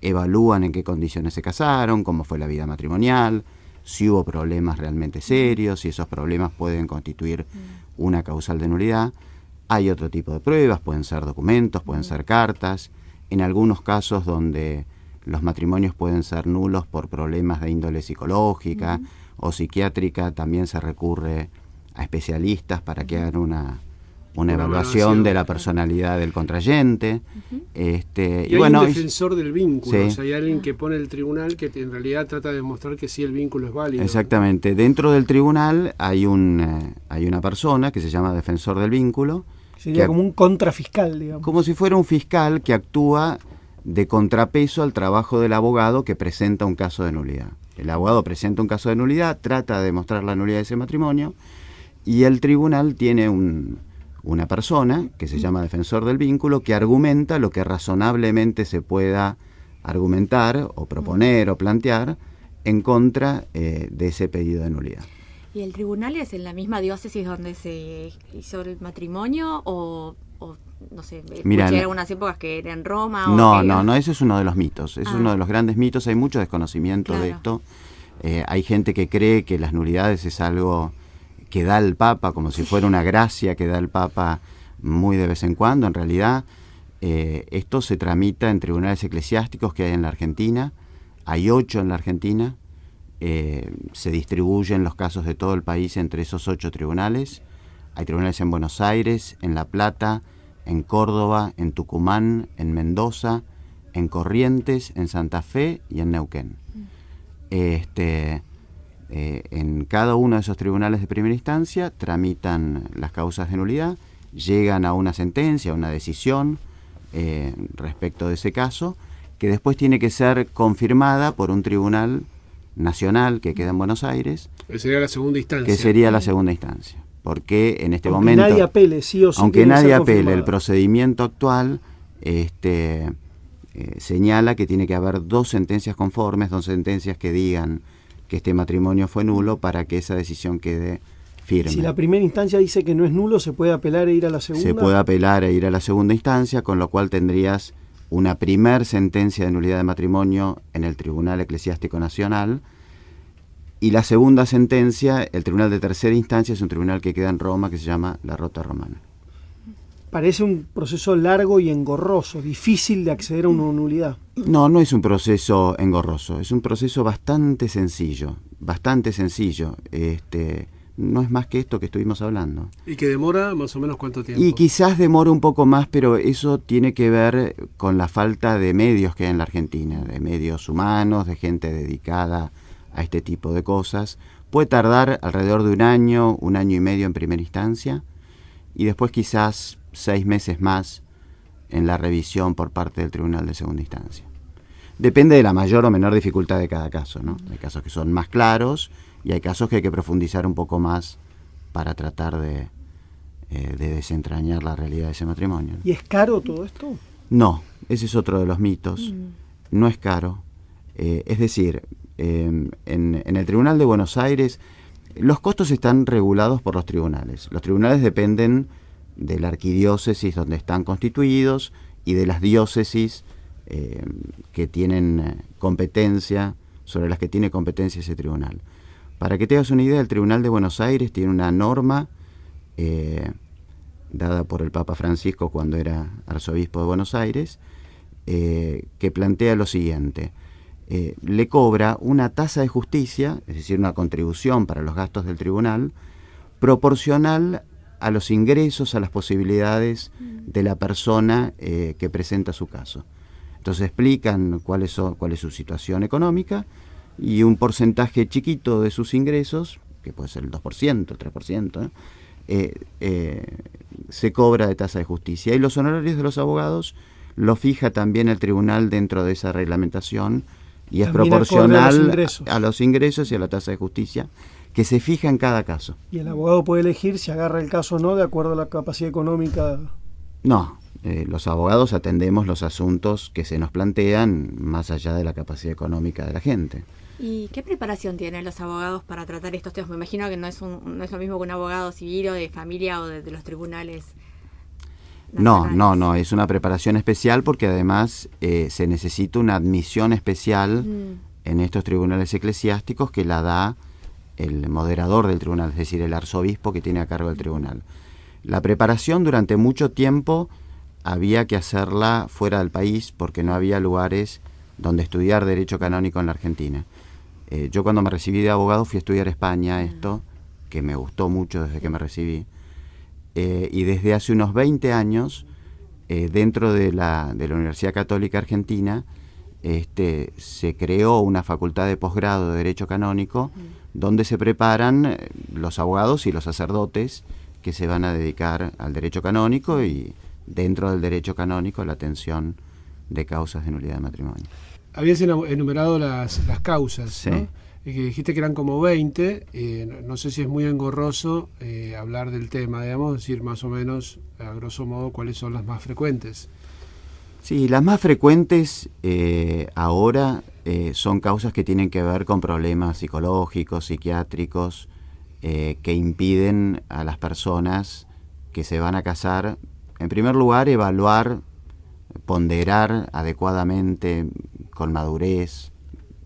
evalúan en qué condiciones se casaron, cómo fue la vida matrimonial, si hubo problemas realmente serios, si esos problemas pueden constituir una causal de nulidad. Hay otro tipo de pruebas, pueden ser documentos, pueden ser cartas. En algunos casos donde los matrimonios pueden ser nulos por problemas de índole psicológica o psiquiátrica, también se recurre a especialistas para que hagan una evaluación de la personalidad del contrayente. Y bueno, hay un defensor del vínculo, sí. O sea, hay alguien que pone el tribunal que en realidad trata de demostrar que sí el vínculo es válido. Exactamente. Dentro del tribunal hay una persona que se llama defensor del vínculo. Sería como un contrafiscal, digamos. Como si fuera un fiscal que actúa de contrapeso al trabajo del abogado que presenta un caso de nulidad. El abogado presenta un caso de nulidad, trata de demostrar la nulidad de ese matrimonio, y el tribunal tiene una persona que se llama defensor del vínculo que argumenta lo que razonablemente se pueda argumentar o proponer o plantear en contra de ese pedido de nulidad. ¿Y el tribunal es en la misma diócesis donde se hizo el matrimonio o no sé, Mira, escuché algunas épocas que era en Roma? No, ese es uno de los mitos, es uno de los grandes mitos, hay mucho desconocimiento de esto. Hay gente que cree que las nulidades es algo que da el Papa, como si fuera una gracia que da el Papa muy de vez en cuando. En realidad, esto se tramita en tribunales eclesiásticos que hay en la Argentina, hay 8 en la Argentina, se distribuyen los casos de todo el país entre esos 8 tribunales. Hay tribunales en Buenos Aires, en La Plata, en Córdoba, en Tucumán, en Mendoza, en Corrientes, en Santa Fe y en Neuquén. En cada uno de esos tribunales de primera instancia tramitan las causas de nulidad, llegan a una sentencia, a una decisión respecto de ese caso, que después tiene que ser confirmada por un tribunal nacional que queda en Buenos Aires. Que sería la segunda instancia. Que sería la segunda instancia. Porque en este aunque momento... nadie apele, sí o sí. Aunque nadie apele, el procedimiento actual señala que tiene que haber 2 sentencias conformes, 2 sentencias que digan que este matrimonio fue nulo para que esa decisión quede firme. Si la primera instancia dice que no es nulo, ¿se puede apelar e ir a la segunda? Se puede apelar e ir a la segunda instancia, con lo cual tendrías una primer sentencia de nulidad de matrimonio en el Tribunal Eclesiástico Nacional, y la segunda sentencia, el Tribunal de Tercera Instancia, es un tribunal que queda en Roma que se llama la Rota Romana. Parece un proceso largo y engorroso, difícil de acceder a una nulidad. No es un proceso engorroso, es un proceso bastante sencillo, no es más que esto que estuvimos hablando. ¿Y que demora más o menos cuánto tiempo? Y quizás demore un poco más, pero eso tiene que ver con la falta de medios que hay en la Argentina, de medios humanos, de gente dedicada a este tipo de cosas. Puede tardar alrededor de 1 año, 1 año y medio en primera instancia, y después quizás 6 meses más en la revisión por parte del Tribunal de Segunda Instancia. Depende de la mayor o menor dificultad de cada caso, ¿no? Hay casos que son más claros y hay casos que hay que profundizar un poco más para tratar de de desentrañar la realidad de ese matrimonio. ¿Y es caro todo esto? No, ese es otro de los mitos. No es caro. Es decir, en el Tribunal de Buenos Aires los costos están regulados por los tribunales. Los tribunales dependen de la arquidiócesis donde están constituidos y de las diócesis que tienen competencia, sobre las que tiene competencia ese tribunal. Para que te hagas una idea, el Tribunal de Buenos Aires tiene una norma dada por el Papa Francisco cuando era arzobispo de Buenos Aires, que plantea lo siguiente: le cobra una tasa de justicia, es decir, una contribución para los gastos del tribunal, proporcional a los ingresos, a las posibilidades de la persona que presenta su caso. Entonces explican cuál es su situación económica, y un porcentaje chiquito de sus ingresos, que puede ser el 2%, el 3%, se cobra de tasa de justicia. Y los honorarios de los abogados los fija también el tribunal dentro de esa reglamentación, y es también proporcional a los ingresos y a la tasa de justicia que se fija en cada caso. ¿Y el abogado puede elegir si agarra el caso o no de acuerdo a la capacidad económica? No, los abogados atendemos los asuntos que se nos plantean más allá de la capacidad económica de la gente. ¿Y qué preparación tienen los abogados para tratar estos temas? Me imagino que no es lo mismo que un abogado civil o de familia o de los tribunales. No, es una preparación especial porque además se necesita una admisión especial en estos tribunales eclesiásticos que la da el moderador del tribunal, es decir, el arzobispo que tiene a cargo del tribunal. La preparación durante mucho tiempo había que hacerla fuera del país porque no había lugares donde estudiar derecho canónico en la Argentina. Yo cuando me recibí de abogado fui a estudiar a España esto, que me gustó mucho desde que me recibí. Y desde hace unos 20 años, dentro de la Universidad Católica Argentina, se creó una facultad de posgrado de Derecho Canónico, donde se preparan los abogados y los sacerdotes que se van a dedicar al derecho canónico, y dentro del derecho canónico la atención de causas de nulidad de matrimonio. Habías enumerado las causas, sí, ¿no? Que dijiste que eran como 20, no sé si es muy engorroso hablar del tema, digamos, decir más o menos, a grosso modo, cuáles son las más frecuentes. Sí, las más frecuentes ahora son causas que tienen que ver con problemas psicológicos, psiquiátricos, que impiden a las personas que se van a casar, en primer lugar, evaluar, ponderar adecuadamente, con madurez,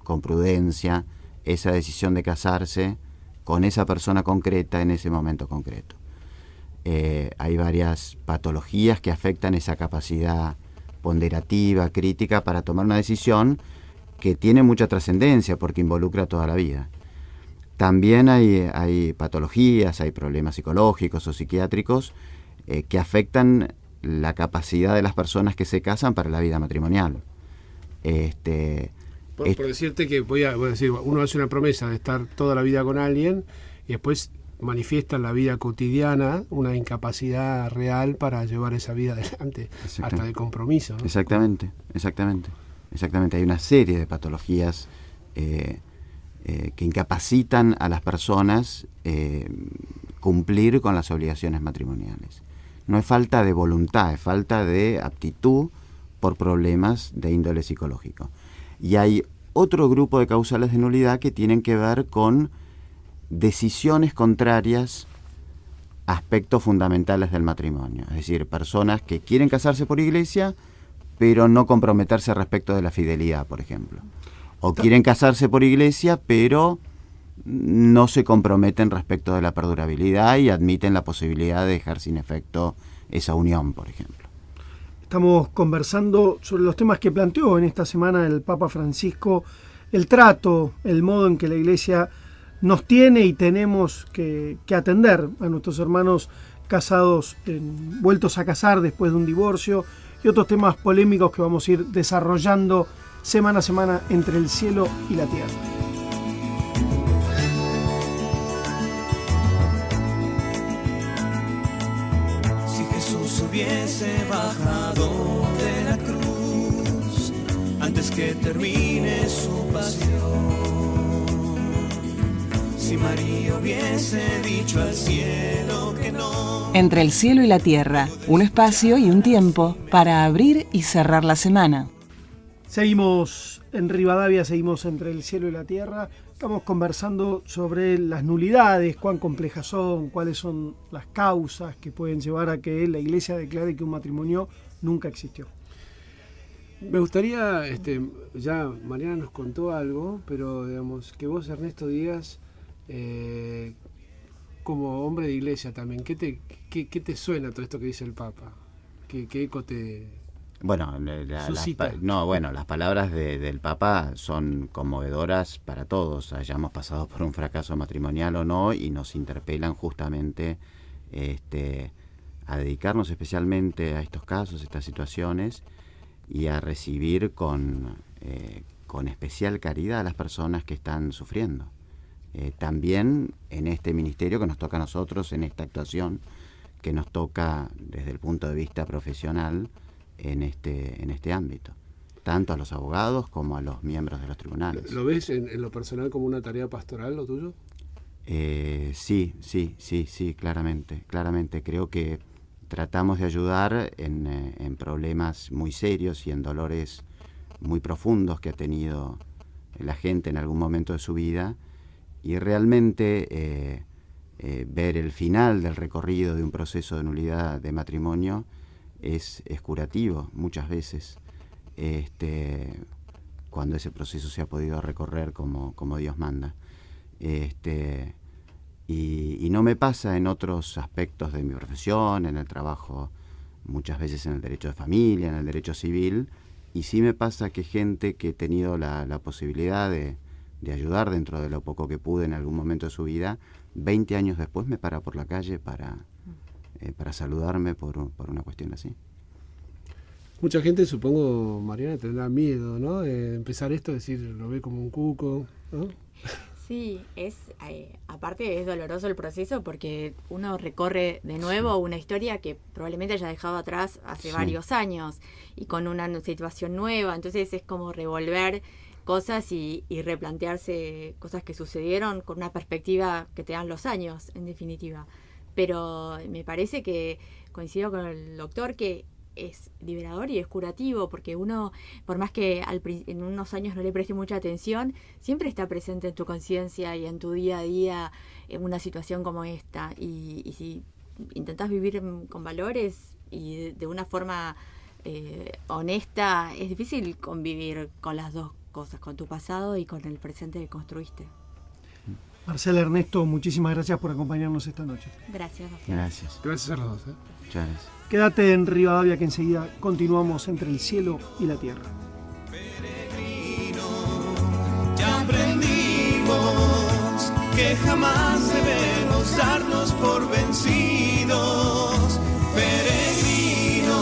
con prudencia, esa decisión de casarse con esa persona concreta en ese momento concreto. Hay varias patologías que afectan esa capacidad ponderativa, crítica, para tomar una decisión que tiene mucha trascendencia porque involucra toda la vida. También hay patologías, hay problemas psicológicos o psiquiátricos que afectan la capacidad de las personas que se casan para la vida matrimonial. Por decirte que voy a decir, uno hace una promesa de estar toda la vida con alguien y después manifiesta en la vida cotidiana una incapacidad real para llevar esa vida adelante, hasta de compromiso, ¿no? Exactamente. Hay una serie de patologías que incapacitan a las personas cumplir con las obligaciones matrimoniales. No es falta de voluntad, es falta de aptitud por problemas de índole psicológico. Y hay otro grupo de causales de nulidad que tienen que ver con decisiones contrarias a aspectos fundamentales del matrimonio. Es decir, personas que quieren casarse por iglesia, pero no comprometerse respecto de la fidelidad, por ejemplo. O quieren casarse por iglesia, pero no se comprometen respecto de la perdurabilidad y admiten la posibilidad de dejar sin efecto esa unión, por ejemplo. Estamos conversando sobre los temas que planteó en esta semana el Papa Francisco, el trato, el modo en que la Iglesia nos tiene y tenemos que atender a nuestros hermanos casados, vueltos a casar después de un divorcio, y otros temas polémicos que vamos a ir desarrollando semana a semana entre el cielo y la tierra. Hubiese bajado de la cruz antes que termine su pasión, si María hubiese dicho al cielo que no. Entre el cielo y la tierra, un espacio y un tiempo para abrir y cerrar la semana. Seguimos en Rivadavia, seguimos entre el cielo y la tierra. Estamos conversando sobre las nulidades, cuán complejas son, cuáles son las causas que pueden llevar a que la Iglesia declare que un matrimonio nunca existió. Me gustaría, ya Mariana nos contó algo, pero digamos que vos, Ernesto, digas, como hombre de iglesia también, ¿qué te suena todo esto que dice el Papa? ¿Qué eco te Bueno, suscita? Las palabras del Papa son conmovedoras para todos, hayamos pasado por un fracaso matrimonial o no, y nos interpelan justamente a dedicarnos especialmente a estos casos, estas situaciones, y a recibir con especial caridad a las personas que están sufriendo. También en este ministerio que nos toca a nosotros, en esta actuación que nos toca desde el punto de vista profesional en este ámbito, tanto a los abogados como a los miembros de los tribunales. ¿Lo ves en lo personal como una tarea pastoral, lo tuyo? Sí, claramente. Creo que tratamos de ayudar en problemas muy serios y en dolores muy profundos que ha tenido la gente en algún momento de su vida, y realmente ver el final del recorrido de un proceso de nulidad de matrimonio es curativo muchas veces, cuando ese proceso se ha podido recorrer como Dios manda. Y no me pasa en otros aspectos de mi profesión, en el trabajo, muchas veces en el derecho de familia, en el derecho civil, y sí me pasa que gente que he tenido la posibilidad de ayudar dentro de lo poco que pude en algún momento de su vida, 20 años después me para por la calle para saludarme por una cuestión así. Mucha gente, supongo, Mariana, tendrá miedo, ¿no? De empezar esto, decir, lo ve como un cuco, ¿no? Sí, aparte es doloroso el proceso porque uno recorre de nuevo una historia que probablemente haya dejado atrás hace varios años y con una situación nueva, entonces es como revolver cosas y replantearse cosas que sucedieron con una perspectiva que te dan los años, en definitiva. Pero me parece que coincido con el doctor que es liberador y es curativo, porque uno, por más que en unos años no le preste mucha atención, siempre está presente en tu conciencia y en tu día a día en una situación como esta. Y si intentás vivir con valores y de una forma honesta, es difícil convivir con las dos cosas, con tu pasado y con el presente que construiste. Marcela, Ernesto, muchísimas gracias por acompañarnos esta noche. Gracias. Gracias a los dos. Muchas gracias. Quédate en Rivadavia, que enseguida continuamos entre el cielo y la tierra. Peregrino, ya aprendimos que jamás debemos darnos por vencidos. Peregrino,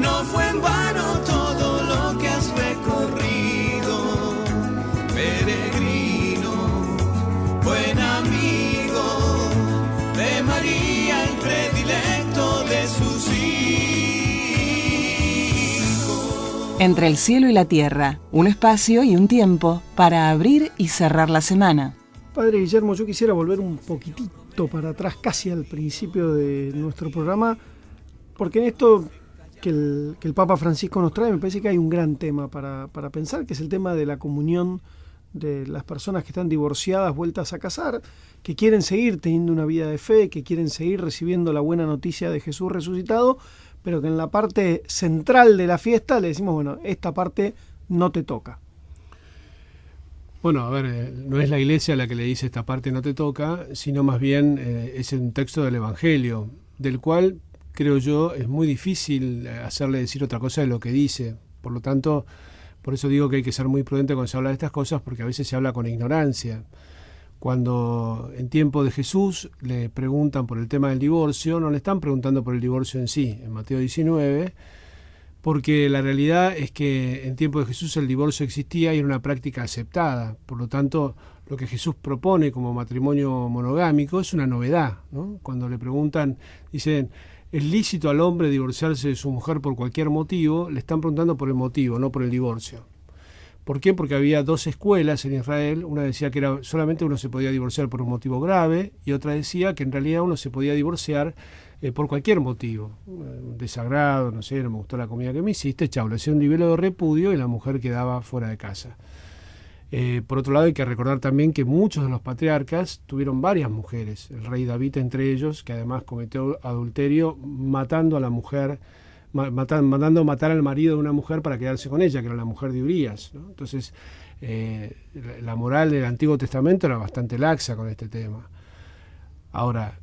no fue en vano todo lo que has recorrido. Peregrino, buen amigo de María, el predilecto de sus hijos. Entre el cielo y la tierra, un espacio y un tiempo para abrir y cerrar la semana. Padre Guillermo, yo quisiera volver un poquitito para atrás, casi al principio de nuestro programa, porque en esto que el Papa Francisco nos trae me parece que hay un gran tema para pensar, que es el tema de la comunión de las personas que están divorciadas, vueltas a casar, que quieren seguir teniendo una vida de fe, que quieren seguir recibiendo la buena noticia de Jesús resucitado, pero que en la parte central de la fiesta le decimos, bueno, esta parte no te toca. Bueno, a ver, no es la Iglesia la que le dice esta parte no te toca, sino más bien es un texto del Evangelio, del cual creo yo es muy difícil hacerle decir otra cosa de lo que dice. Por lo tanto, por eso digo que hay que ser muy prudente cuando se habla de estas cosas, porque a veces se habla con ignorancia. Cuando en tiempo de Jesús le preguntan por el tema del divorcio, no le están preguntando por el divorcio en sí, en Mateo 19, porque la realidad es que en tiempo de Jesús el divorcio existía y era una práctica aceptada. Por lo tanto, lo que Jesús propone como matrimonio monogámico es una novedad, ¿no? Cuando le preguntan, dicen, ¿es lícito al hombre divorciarse de su mujer por cualquier motivo? Le están preguntando por el motivo, no por el divorcio. ¿Por qué? Porque había dos escuelas en Israel. Una decía que solamente uno se podía divorciar por un motivo grave, y otra decía que en realidad uno se podía divorciar por cualquier motivo. Un desagrado, no sé, no me gustó la comida que me hiciste, chau, le hacía un libelo de repudio y la mujer quedaba fuera de casa. Por otro lado, hay que recordar también que muchos de los patriarcas tuvieron varias mujeres, el rey David entre ellos, que además cometió adulterio matando a la mujer, mandando matar al marido de una mujer para quedarse con ella, que era la mujer de Urías, ¿no? Entonces, la moral del Antiguo Testamento era bastante laxa con este tema. Ahora,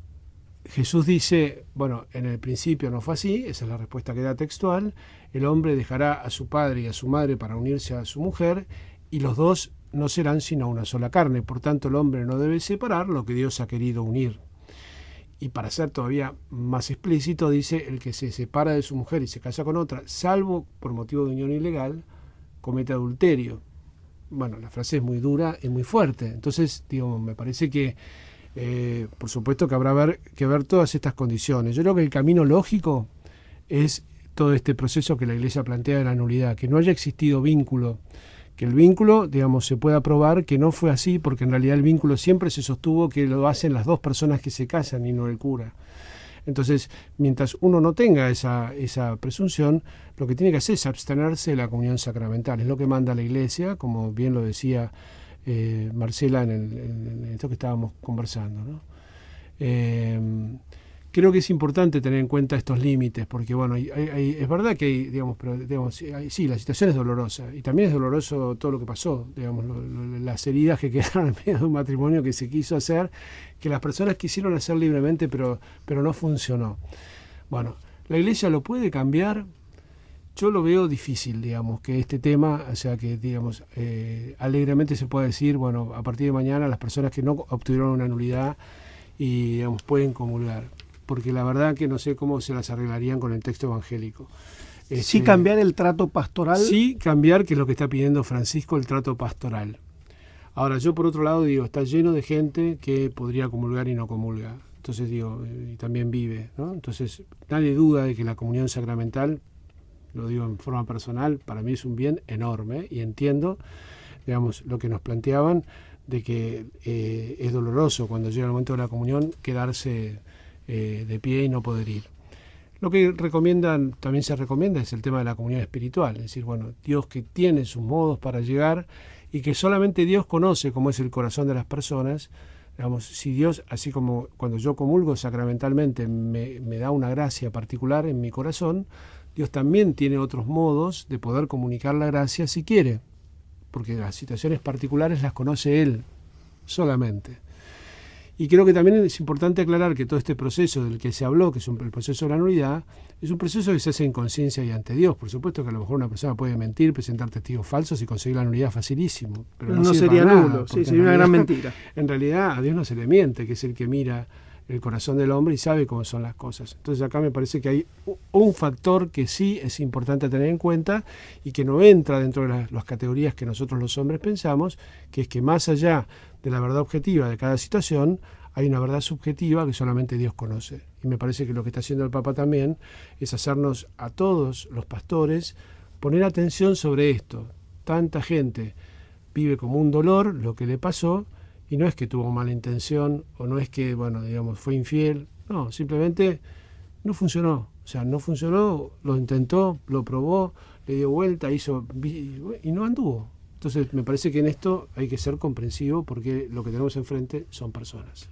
Jesús dice, bueno, en el principio no fue así, esa es la respuesta que da textual, el hombre dejará a su padre y a su madre para unirse a su mujer, y los dos no serán sino una sola carne, por tanto el hombre no debe separar lo que Dios ha querido unir. Y para ser todavía más explícito, dice, el que se separa de su mujer y se casa con otra, salvo por motivo de unión ilegal, comete adulterio. Bueno, la frase es muy dura y muy fuerte, entonces, digo, me parece que por supuesto que habrá que ver todas estas condiciones. Yo creo que el camino lógico es todo este proceso que la Iglesia plantea de la nulidad, que no haya existido vínculo, que el vínculo, digamos, se pueda probar que no fue así, porque en realidad el vínculo siempre se sostuvo que lo hacen las dos personas que se casan y no el cura. Entonces, mientras uno no tenga esa presunción, lo que tiene que hacer es abstenerse de la comunión sacramental. Es lo que manda la Iglesia, como bien lo decía Marcela en esto que estábamos conversando, ¿no? Creo que es importante tener en cuenta estos límites, porque bueno, es verdad que hay, digamos, sí, la situación es dolorosa, y también es doloroso todo lo que pasó, digamos, las heridas que quedaron en medio de un matrimonio que se quiso hacer, que las personas quisieron hacer libremente, pero no funcionó. Bueno, ¿la Iglesia lo puede cambiar? Yo lo veo difícil, digamos, que este tema, o sea, que, digamos, alegremente se pueda decir, bueno, a partir de mañana las personas que no obtuvieron una nulidad y, digamos, pueden comulgar, porque la verdad que no sé cómo se las arreglarían con el texto evangélico. Sí cambiar el trato pastoral. Sí cambiar, que es lo que está pidiendo Francisco, el trato pastoral. Ahora, yo por otro lado digo, está lleno de gente que podría comulgar y no comulga. Entonces digo, y también vive, ¿no? Entonces, nadie duda de que la comunión sacramental, lo digo en forma personal, para mí es un bien enorme, y entiendo, digamos, lo que nos planteaban de que es doloroso cuando llega el momento de la comunión quedarse de pie y no poder ir. Lo que también se recomienda es el tema de la comunión espiritual, es decir, bueno, Dios que tiene sus modos para llegar y que solamente Dios conoce cómo es el corazón de las personas. Digamos, si Dios, así como cuando yo comulgo sacramentalmente, me da una gracia particular en mi corazón, Dios también tiene otros modos de poder comunicar la gracia si quiere, porque las situaciones particulares las conoce Él solamente. Y creo que también es importante aclarar que todo este proceso del que se habló, que es el proceso de la nulidad, es un proceso que se hace en conciencia y ante Dios. Por supuesto que a lo mejor una persona puede mentir, presentar testigos falsos y conseguir la nulidad facilísimo. Pero no sería nulo, sí, sería una gran mentira. En realidad a Dios no se le miente, que es el que mira el corazón del hombre y sabe cómo son las cosas. Entonces acá me parece que hay un factor que sí es importante tener en cuenta y que no entra dentro de las categorías que nosotros los hombres pensamos, que es que más allá de la verdad objetiva de cada situación, hay una verdad subjetiva que solamente Dios conoce. Y me parece que lo que está haciendo el Papa también es hacernos a todos los pastores poner atención sobre esto. Tanta gente vive como un dolor lo que le pasó, y no es que tuvo mala intención, o no es que, bueno, digamos, fue infiel. No, simplemente no funcionó. O sea, no funcionó, lo intentó, lo probó, le dio vuelta, hizo y no anduvo. Entonces, me parece que en esto hay que ser comprensivo, porque lo que tenemos enfrente son personas.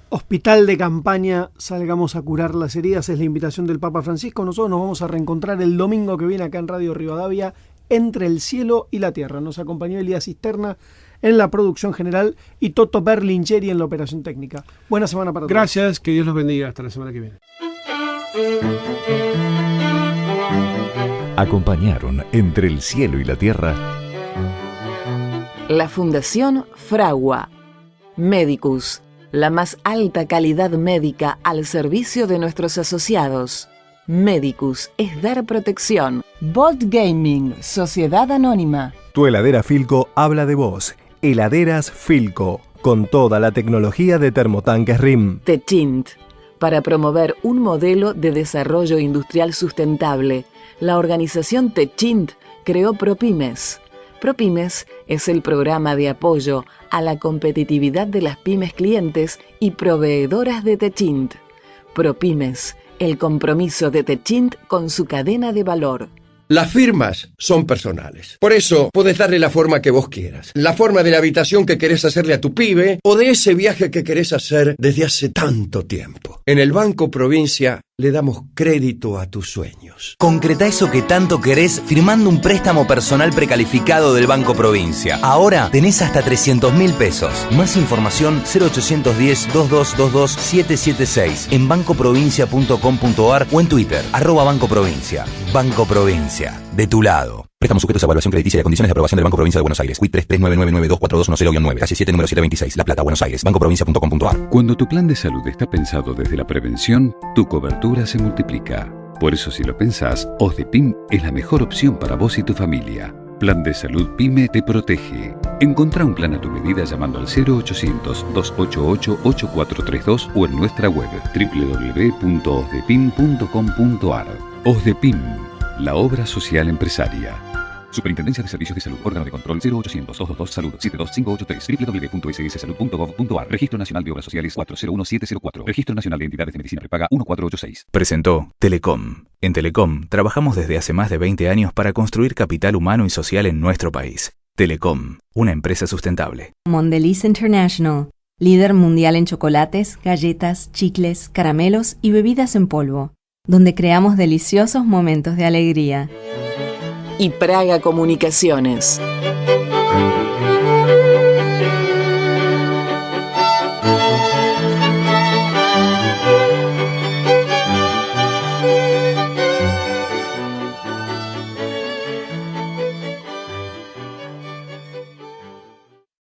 Hospital de campaña, salgamos a curar las heridas, es la invitación del Papa Francisco. Nosotros nos vamos a reencontrar el domingo que viene acá en Radio Rivadavia, Entre el cielo y la tierra. Nos acompañó Elías Cisterna en la producción general y Toto Berlingeri en la operación técnica. Buena semana para todos. Gracias, que Dios los bendiga. Hasta la semana que viene. Acompañaron Entre el cielo y la tierra la Fundación Fragua, Medicus, la más alta calidad médica al servicio de nuestros asociados. Medicus es dar protección. Bolt Gaming, Sociedad Anónima. Tu heladera Filco habla de vos. Heladeras Filco, con toda la tecnología de termotanques RIM. Techint, para promover un modelo de desarrollo industrial sustentable, la organización Techint creó ProPymes. ProPymes es el programa de apoyo a la competitividad de las pymes clientes y proveedoras de Techint. ProPymes, el compromiso de Techint con su cadena de valor. Las firmas son personales. Por eso podés darle la forma que vos quieras. La forma de la habitación que querés hacerle a tu pibe o de ese viaje que querés hacer desde hace tanto tiempo. En el Banco Provincia le damos crédito a tus sueños. Concretá eso que tanto querés firmando un préstamo personal precalificado del Banco Provincia. Ahora tenés hasta 300.000 pesos. Más información 0810-2222-776 en bancoprovincia.com.ar o en Twitter, @Banco Provincia. Banco Provincia, de tu lado. Préstamos sujetos a evaluación crediticia y a condiciones de aprobación del Banco Provincia de Buenos Aires. CUIT 3399924210-9, calle 7, número 726, La Plata, Buenos Aires. bancoprovincia.com.ar. Cuando tu plan de salud está pensado desde la prevención, tu cobertura se multiplica. Por eso, si lo pensás, OSDEPIM es la mejor opción para vos y tu familia. Plan de Salud PYME te protege. Encontrá un plan a tu medida llamando al 0800-288-8432 o en nuestra web www.osdepim.com.ar. OSDEPIM, la obra social empresaria. Superintendencia de Servicios de Salud, órgano de control 0800-222-SALUD, 72583, www.sssalud.gov.ar, Registro Nacional de Obras Sociales 401704, Registro Nacional de Entidades de Medicina Prepaga 1486. Presentó Telecom. En Telecom trabajamos desde hace más de 20 años para construir capital humano y social en nuestro país. Telecom, una empresa sustentable. Mondelez International, líder mundial en chocolates, galletas, chicles, caramelos y bebidas en polvo, donde creamos deliciosos momentos de alegría. Y Praga Comunicaciones.